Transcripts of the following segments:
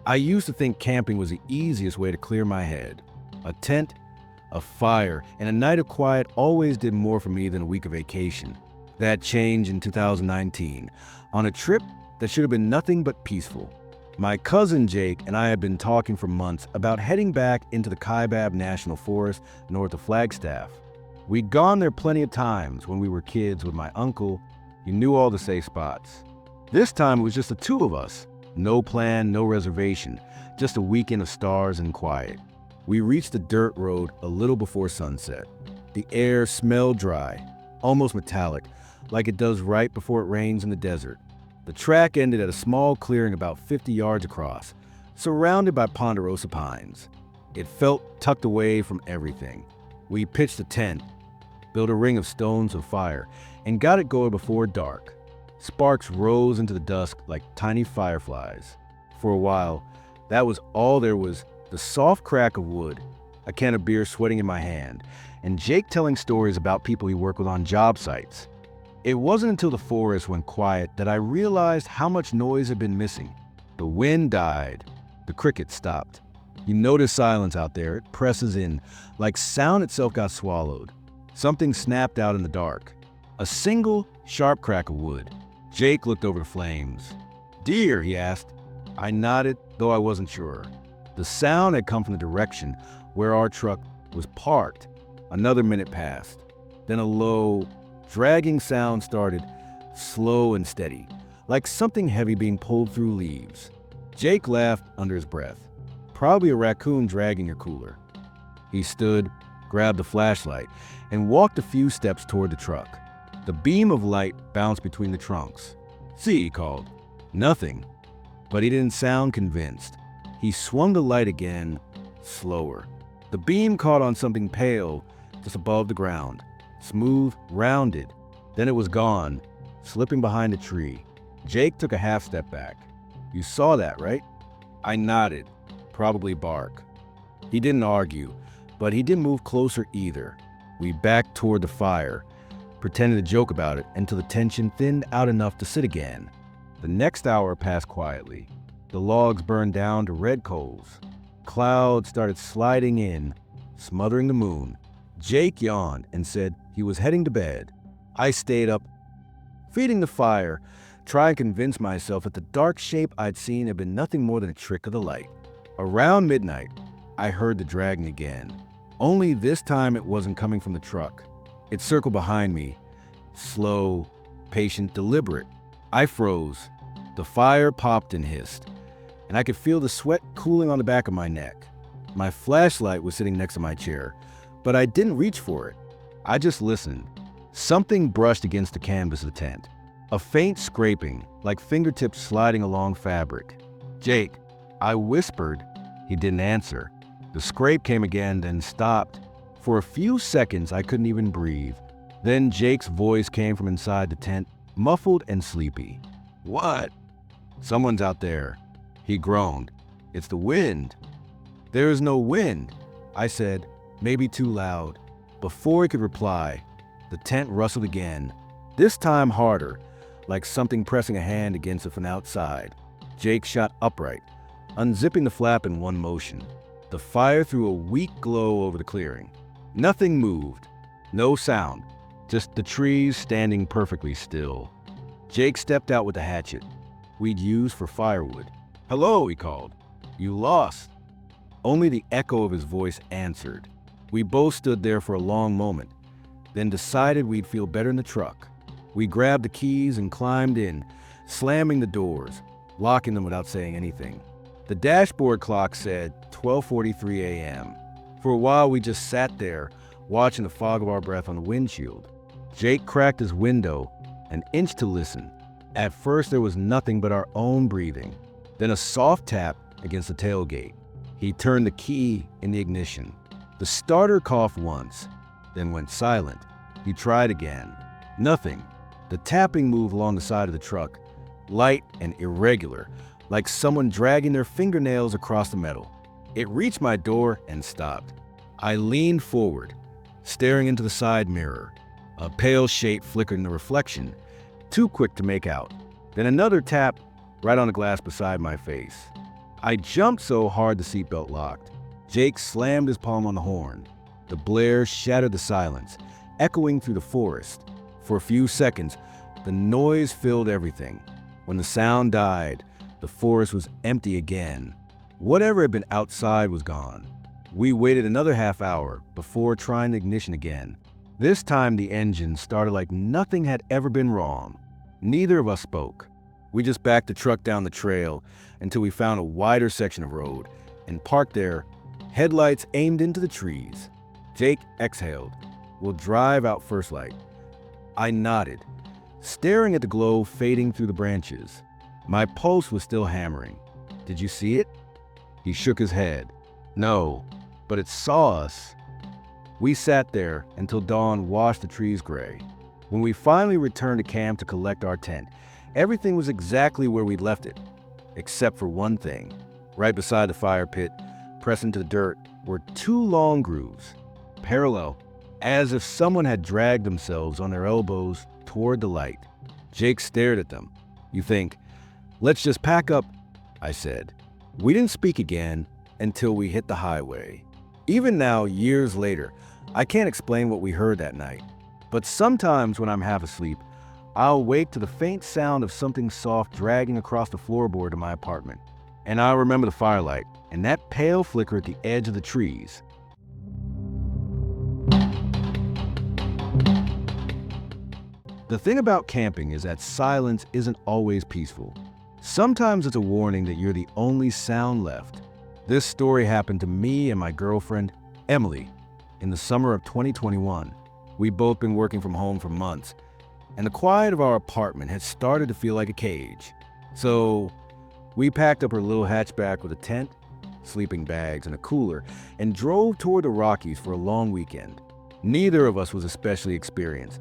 I used to think camping was the easiest way to clear my head. A tent, a fire, and a night of quiet always did more for me than a week of vacation. That changed in 2019, on a trip that should have been nothing but peaceful. My cousin Jake and I had been talking for months about heading back into the Kaibab National Forest north of Flagstaff. We'd gone there plenty of times when we were kids with my uncle. He knew all the safe spots. This time it was just the two of us. No plan, no reservation, just a weekend of stars and quiet. We reached the dirt road a little before sunset. The air smelled dry, almost metallic, like it does right before it rains in the desert. The track ended at a small clearing about 50 yards across, surrounded by ponderosa pines. It felt tucked away from everything. We pitched a tent, built a ring of stones of fire, and got it going before dark. Sparks rose into the dusk like tiny fireflies. For a while, that was all there was: the soft crack of wood, a can of beer sweating in my hand, and Jake telling stories about people he worked with on job sites. It wasn't until the forest went quiet that I realized how much noise had been missing. The wind died. The crickets stopped. You notice silence out there. It presses in, like sound itself got swallowed. Something snapped out in the dark. A single, sharp crack of wood. Jake looked over the flames. "Deer?" he asked. I nodded, though I wasn't sure. The sound had come from the direction where our truck was parked. Another minute passed. Then a low, dragging sound started, slow and steady, like something heavy being pulled through leaves. Jake laughed under his breath. "Probably a raccoon dragging your cooler." He stood, grabbed the flashlight, and walked a few steps toward the truck. The beam of light bounced between the trunks. "See," he called. Nothing. But he didn't sound convinced. He swung the light again, slower. The beam caught on something pale just above the ground. Smooth, rounded. Then it was gone, slipping behind a tree. Jake took a half step back. "You saw that, right?" I nodded. "Probably bark." He didn't argue, but he didn't move closer either. We backed toward the fire, pretended to joke about it until the tension thinned out enough to sit again. The next hour passed quietly. The logs burned down to red coals. Clouds started sliding in, smothering the moon. Jake yawned and said he was heading to bed. I stayed up, feeding the fire, trying to convince myself that the dark shape I'd seen had been nothing more than a trick of the light. Around midnight, I heard the dragging again. Only this time it wasn't coming from the truck. It circled behind me, slow, patient, deliberate. I froze. The fire popped and hissed, and I could feel the sweat cooling on the back of my neck. My flashlight was sitting next to my chair, but I didn't reach for it. I just listened. Something brushed against the canvas of the tent. A faint scraping, like fingertips sliding along fabric. "Jake," I whispered. He didn't answer. The scrape came again, then stopped. For a few seconds, I couldn't even breathe. Then Jake's voice came from inside the tent, muffled and sleepy. "What?" "Someone's out there." He groaned. "It's the wind." "There is no wind," I said, maybe too loud. Before he could reply, the tent rustled again, this time harder, like something pressing a hand against it from outside. Jake shot upright, unzipping the flap in one motion. The fire threw a weak glow over the clearing. Nothing moved, no sound, just the trees standing perfectly still. Jake stepped out with the hatchet we'd used for firewood. "Hello," he called. "You lost." Only the echo of his voice answered. We both stood there for a long moment, then decided we'd feel better in the truck. We grabbed the keys and climbed in, slamming the doors, locking them without saying anything. The dashboard clock said 12:43 a.m. For a while we just sat there, watching the fog of our breath on the windshield. Jake cracked his window an inch to listen. At first there was nothing but our own breathing, then a soft tap against the tailgate. He turned the key in the ignition. The starter coughed once, then went silent. He tried again. Nothing. The tapping moved along the side of the truck, light and irregular, like someone dragging their fingernails across the metal. It reached my door and stopped. I leaned forward, staring into the side mirror. A pale shape flickered in the reflection, too quick to make out. Then another tap right on the glass beside my face. I jumped so hard the seatbelt locked. Jake slammed his palm on the horn. The blare shattered the silence, echoing through the forest. For a few seconds, the noise filled everything. When the sound died, the forest was empty again. Whatever had been outside was gone. We waited another half hour before trying the ignition again. This time the engine started like nothing had ever been wrong. Neither of us spoke. We just backed the truck down the trail until we found a wider section of road and parked there, headlights aimed into the trees. Jake exhaled. "We'll drive out first light." I nodded, staring at the glow fading through the branches. My pulse was still hammering. "Did you see it?" He shook his head. "No, but it saw us." We sat there until dawn washed the trees gray. When we finally returned to camp to collect our tent, everything was exactly where we'd left it, except for one thing. Right beside the fire pit, pressed into the dirt, were two long grooves, parallel, as if someone had dragged themselves on their elbows toward the light. Jake stared at them. "You think, let's just pack up," I said. We didn't speak again until we hit the highway. Even now, years later, I can't explain what we heard that night. But sometimes when I'm half asleep, I'll wake to the faint sound of something soft dragging across the floorboard of my apartment. And I'll remember the firelight and that pale flicker at the edge of the trees. The thing about camping is that silence isn't always peaceful. Sometimes it's a warning that you're the only sound left. This story happened to me and my girlfriend, Emily, in the summer of 2021. We'd both been working from home for months, and the quiet of our apartment had started to feel like a cage. So we packed up our little hatchback with a tent, sleeping bags, and a cooler, and drove toward the Rockies for a long weekend. Neither of us was especially experienced,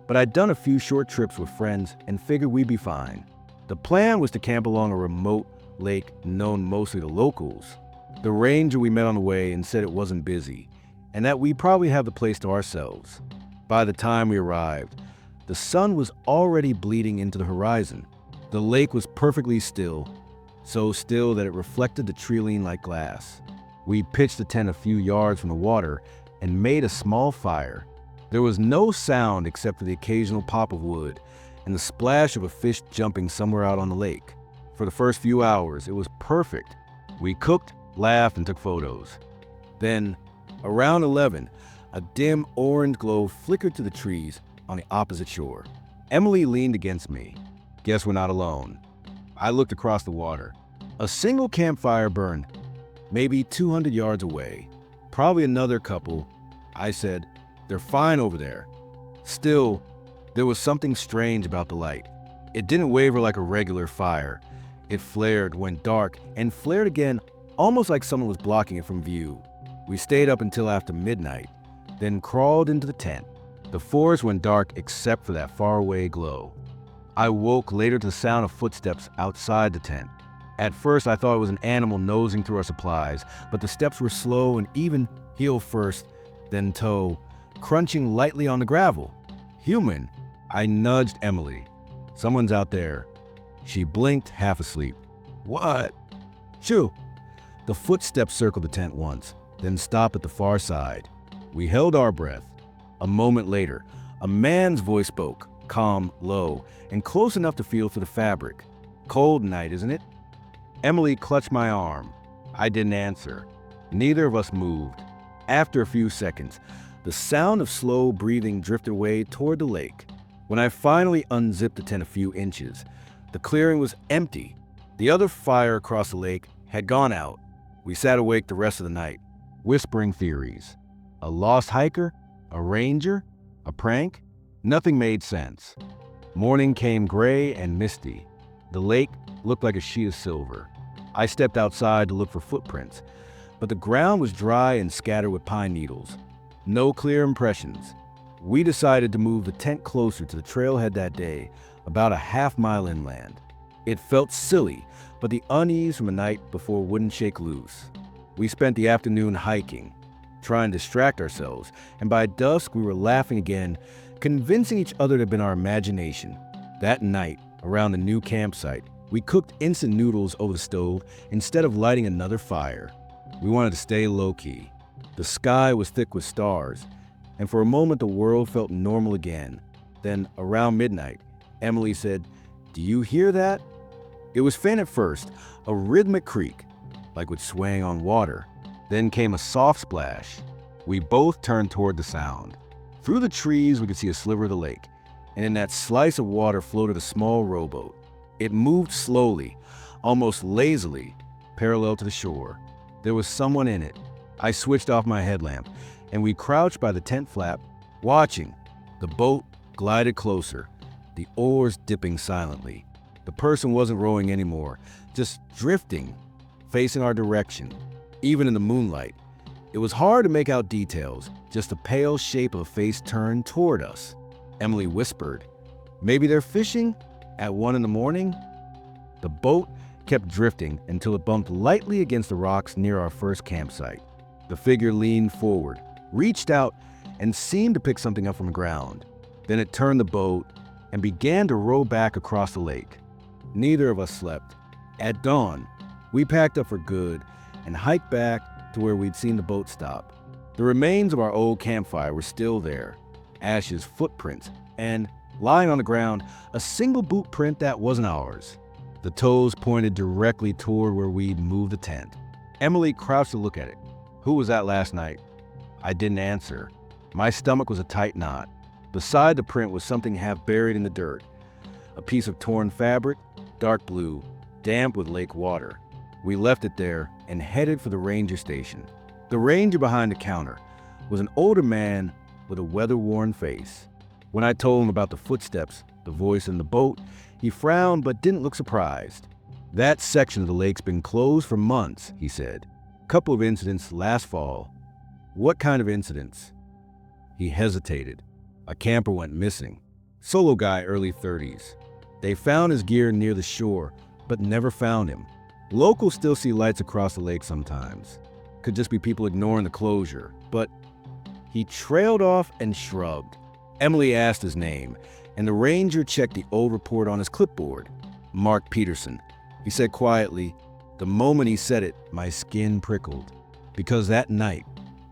but I'd done a few short trips with friends and figured we'd be fine. The plan was to camp along a remote lake known mostly to locals. The ranger we met on the way and said it wasn't busy, and that we'd probably have the place to ourselves. By the time we arrived, the sun was already bleeding into the horizon. The lake was perfectly still, so still that it reflected the trilene like glass. We pitched the tent a few yards from the water and made a small fire. There was no sound except for the occasional pop of wood and the splash of a fish jumping somewhere out on the lake. For the first few hours, it was perfect. We cooked, laughed, and took photos. Then, around 11, a dim orange glow flickered to the trees on the opposite shore. Emily leaned against me. "Guess we're not alone." I looked across the water. A single campfire burned, maybe 200 yards away. "Probably another couple," I said. "They're fine over there." Still, there was something strange about the light. It didn't waver like a regular fire. It flared, went dark, and flared again, almost like someone was blocking it from view. We stayed up until after midnight, then crawled into the tent. The forest went dark except for that faraway glow. I woke later to the sound of footsteps outside the tent. At first, I thought it was an animal nosing through our supplies, but the steps were slow and even, heel first, then toe, crunching lightly on the gravel. "Human," I nudged Emily. "Someone's out there." She blinked, half asleep. "What?" "Shoo." The footsteps circled the tent once, then stopped at the far side. We held our breath. A moment later, a man's voice spoke, calm, low, and close enough to feel for the fabric. "Cold night, isn't it?" Emily clutched my arm. I didn't answer. Neither of us moved. After a few seconds, the sound of slow breathing drifted away toward the lake. When I finally unzipped the tent a few inches, the clearing was empty. The other fire across the lake had gone out. We sat awake the rest of the night, whispering theories. A lost hiker? A ranger? A prank? Nothing made sense. Morning came gray and misty. The lake looked like a sheet of silver. I stepped outside to look for footprints, but the ground was dry and scattered with pine needles. No clear impressions. We decided to move the tent closer to the trailhead that day, about a half-mile inland. It felt silly, but the unease from the night before wouldn't shake loose. We spent the afternoon hiking, trying to distract ourselves, and by dusk we were laughing again, convincing each other it had been our imagination. That night, around the new campsite, We cooked instant noodles over the stove instead of lighting another fire. We wanted to stay low-key. The sky was thick with stars, and for a moment the world felt normal again. Then, around midnight, Emily said, "Do you hear that?" It was faint at first, a rhythmic creak, like would swaying on water. Then came a soft splash. We both turned toward the sound. Through the trees we could see a sliver of the lake, and in that slice of water floated a small rowboat. It moved slowly, almost lazily, parallel to the shore. There was someone in it. I switched off my headlamp, and we crouched by the tent flap, watching. The boat glided closer, the oars dipping silently. The person wasn't rowing anymore, just drifting, facing our direction. Even in the moonlight, it was hard to make out details, just a pale shape of a face turned toward us. Emily whispered, "Maybe they're fishing? At 1 in the morning?" The boat kept drifting until it bumped lightly against the rocks near our first campsite. The figure leaned forward, reached out, and seemed to pick something up from the ground. Then it turned the boat and began to row back across the lake. Neither of us slept. At dawn, we packed up for good and hiked back to where we'd seen the boat stop. The remains of our old campfire were still there, ashes, footprints, and, lying on the ground, a single boot print that wasn't ours. The toes pointed directly toward where we'd moved the tent. Emily crouched to look at it. "Who was that last night?" I didn't answer. My stomach was a tight knot. Beside the print was something half buried in the dirt. A piece of torn fabric, dark blue, damp with lake water. We left it there and headed for the ranger station. The ranger behind the counter was an older man with a weather-worn face. When I told him about the footsteps, the voice in the boat, he frowned but didn't look surprised. "That section of the lake's been closed for months," he said. "Couple of incidents last fall." "What kind of incidents?" He hesitated. A camper went missing. Solo guy, early 30s. They found his gear near the shore, but never found him. Locals still see lights across the lake sometimes. Could just be people ignoring the closure, but he trailed off and shrugged. Emily asked his name, and the ranger checked the old report on his clipboard. "Mark Peterson." He said quietly. The moment he said it, my skin prickled. Because that night,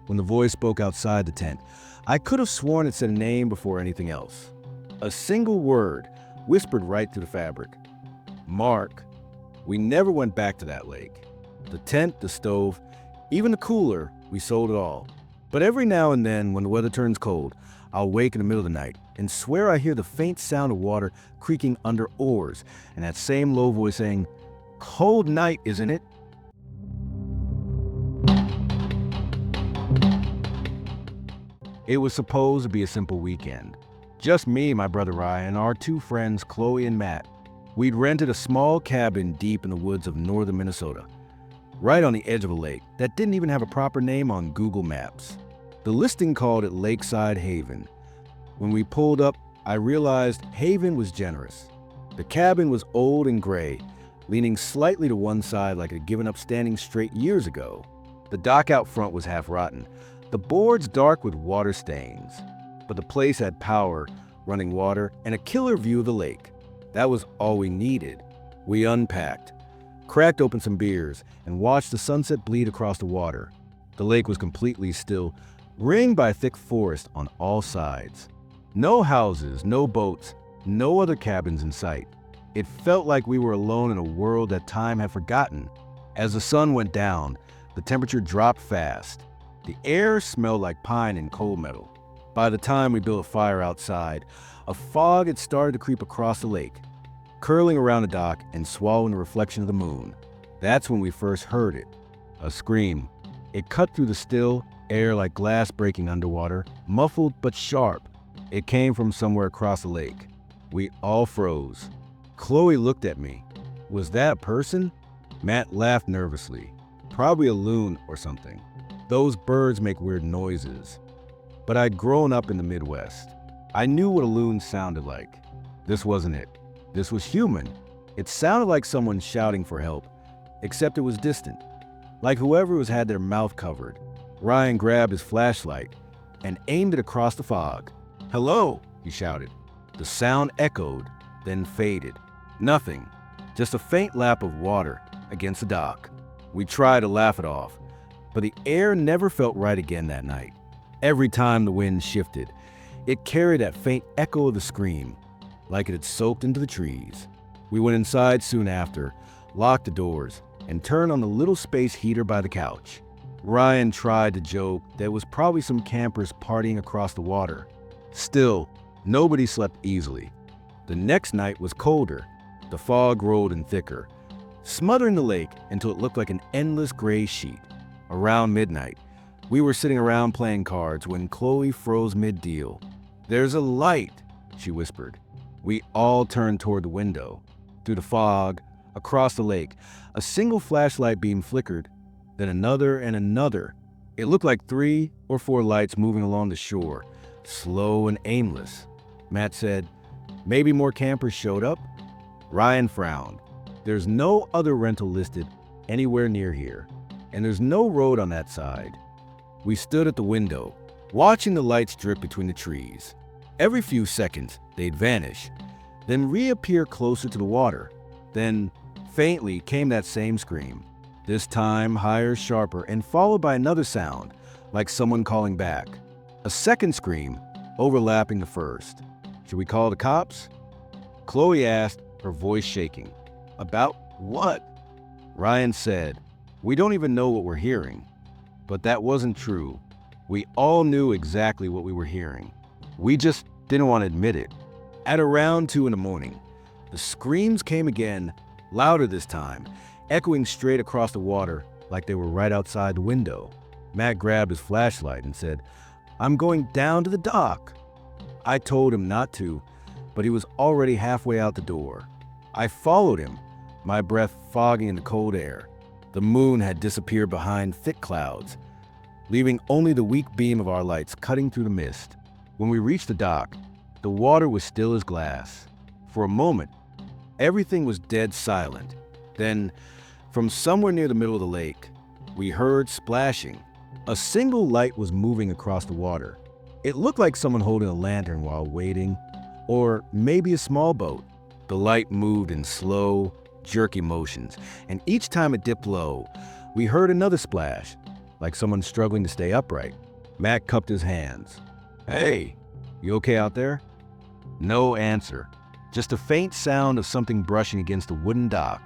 when the voice spoke outside the tent, I could have sworn it said a name before anything else. A single word, whispered right through the fabric. Mark. We never went back to that lake. The tent, the stove, even the cooler, we sold it all. But every now and then, when the weather turns cold, I'll wake in the middle of the night and swear I hear the faint sound of water creaking under oars and that same low voice saying, "Cold night, isn't it?" It was supposed to be a simple weekend. Just me, my brother Ryan, and our two friends, Chloe and Matt. We'd rented a small cabin deep in the woods of northern Minnesota, right on the edge of a lake that didn't even have a proper name on Google Maps. The listing called it Lakeside Haven. When we pulled up, I realized Haven was generous. The cabin was old and gray, leaning slightly to one side like it had given up standing straight years ago. The dock out front was half rotten, the boards dark with water stains. But the place had power, running water, and a killer view of the lake. That was all we needed. We unpacked, cracked open some beers, and watched the sunset bleed across the water. The lake was completely still, ringed by a thick forest on all sides. No houses, no boats, no other cabins in sight. It felt like we were alone in a world that time had forgotten. As the sun went down, the temperature dropped fast. The air smelled like pine and coal metal. By the time we built a fire outside, a fog had started to creep across the lake, curling around the dock and swallowing the reflection of the moon. That's when we first heard it. A scream. It cut through the still air like glass breaking underwater, muffled but sharp. It came from somewhere across the lake. We all froze. Chloe looked at me. Was that a person? Matt laughed nervously. Probably a loon or something. Those birds make weird noises. But I'd grown up in the Midwest. I knew what a loon sounded like. This wasn't it. This was human. It sounded like someone shouting for help, except it was distant. Like whoever was had their mouth covered. Ryan grabbed his flashlight and aimed it across the fog. "Hello," he shouted. The sound echoed, then faded. Nothing. just a faint lap of water against the dock. We tried to laugh it off, but the air never felt right again that night. Every time the wind shifted, it carried that faint echo of the scream, like it had soaked into the trees. We went inside soon after, locked the doors, and turned on the little space heater by the couch. Ryan tried to joke there was probably some campers partying across the water. Still, nobody slept easily. The next night was colder. The fog rolled in thicker, smothering the lake until it looked like an endless gray sheet. Around midnight, we were sitting around playing cards when Chloe froze mid-deal. "There's a light," she whispered. We all turned toward the window. Through the fog, across the lake, a single flashlight beam flickered, then another and another. It looked like 3 or 4 lights moving along the shore, slow and aimless. Matt said, "Maybe more campers showed up?" Ryan frowned. "There's no other rental listed anywhere near here, and there's no road on that side." We stood at the window, watching the lights drip between the trees. Every few seconds, they'd vanish, then reappear closer to the water. Then, faintly, came that same scream, this time higher, sharper, and followed by another sound, like someone calling back. A second scream, overlapping the first. "Should we call the cops?" Chloe asked, her voice shaking. "About what?" Ryan said, "We don't even know what we're hearing." But that wasn't true. We all knew exactly what we were hearing. We just didn't want to admit it. At around 2 in the morning, the screams came again, louder this time, echoing straight across the water like they were right outside the window. Matt grabbed his flashlight and said, "I'm going down to the dock." I told him not to, but he was already halfway out the door. I followed him, my breath fogging in the cold air. The moon had disappeared behind thick clouds, leaving only the weak beam of our lights cutting through the mist. When we reached the dock, the water was still as glass. For a moment, everything was dead silent. Then, from somewhere near the middle of the lake, we heard splashing. A single light was moving across the water. It looked like someone holding a lantern while waiting, or maybe a small boat. The light moved in slow, jerky motions, and each time it dipped low, we heard another splash, like someone struggling to stay upright. Matt cupped his hands. "Hey, you okay out there?" No answer, just a faint sound of something brushing against the wooden dock.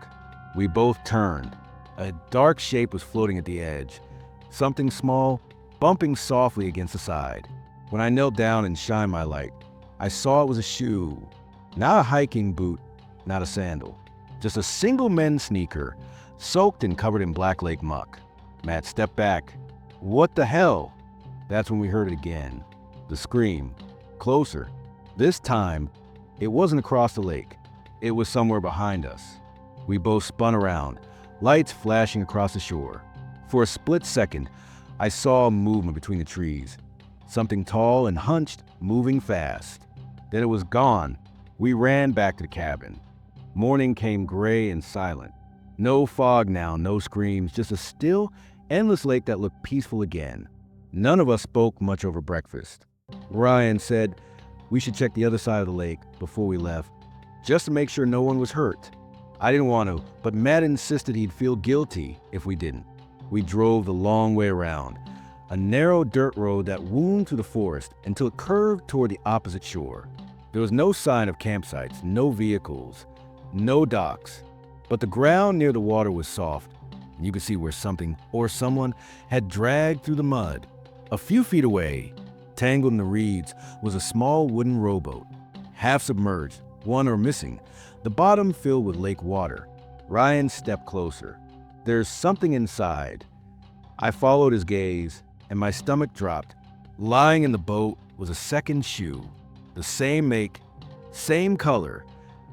We both turned. A dark shape was floating at the edge, something small, bumping softly against the side. When I knelt down and shined my light, I saw it was a shoe. Not a hiking boot, not a sandal. Just a single men's sneaker, soaked and covered in Black Lake muck. Matt stepped back. "What the hell?" That's when we heard it again. The scream. Closer. This time, it wasn't across the lake. It was somewhere behind us. We both spun around, lights flashing across the shore. For a split second, I saw a movement between the trees. Something tall and hunched, moving fast. Then it was gone. We ran back to the cabin. Morning came gray and silent. No fog now, no screams, just a still, endless lake that looked peaceful again. None of us spoke much over breakfast. Ryan said we should check the other side of the lake before we left, just to make sure no one was hurt. I didn't want to, but Matt insisted he'd feel guilty if we didn't. We drove the long way around, a narrow dirt road that wound through the forest until it curved toward the opposite shore. There was no sign of campsites, no vehicles, no docks, but the ground near the water was soft. You could see where something or someone had dragged through the mud. A few feet away, tangled in the reeds, was a small wooden rowboat, half submerged, one or missing, the bottom filled with lake water. Ryan stepped closer. "There's something inside." I followed his gaze, and my stomach dropped. Lying in the boat was a second shoe, the same make, same color,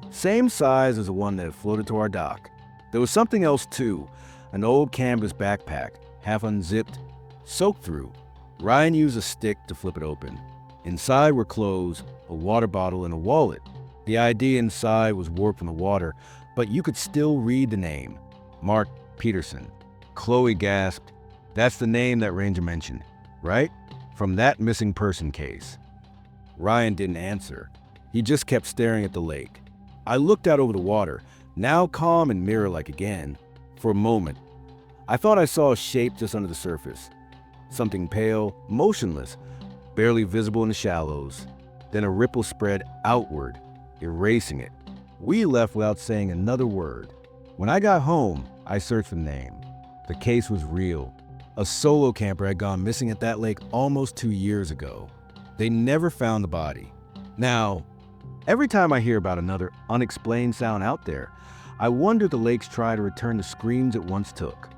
same size as the one that had floated to our dock. There was something else too, an old canvas backpack, half unzipped, soaked through. Ryan used a stick to flip it open. Inside were clothes, a water bottle, and a wallet. The ID inside was warped from the water, but you could still read the name, Mark Peterson. Chloe gasped. "That's the name that Ranger mentioned, right? From that missing person case." Ryan didn't answer. He just kept staring at the lake. I looked out over the water, now calm and mirror-like again. For a moment, I thought I saw a shape just under the surface. Something pale, motionless, barely visible in the shallows. Then a ripple spread outward, erasing it. We left without saying another word. When I got home, I searched for the name. The case was real. A solo camper had gone missing at that lake almost 2 years ago. They never found the body. Now, every time I hear about another unexplained sound out there, I wonder if the lakes try to return the screams it once took.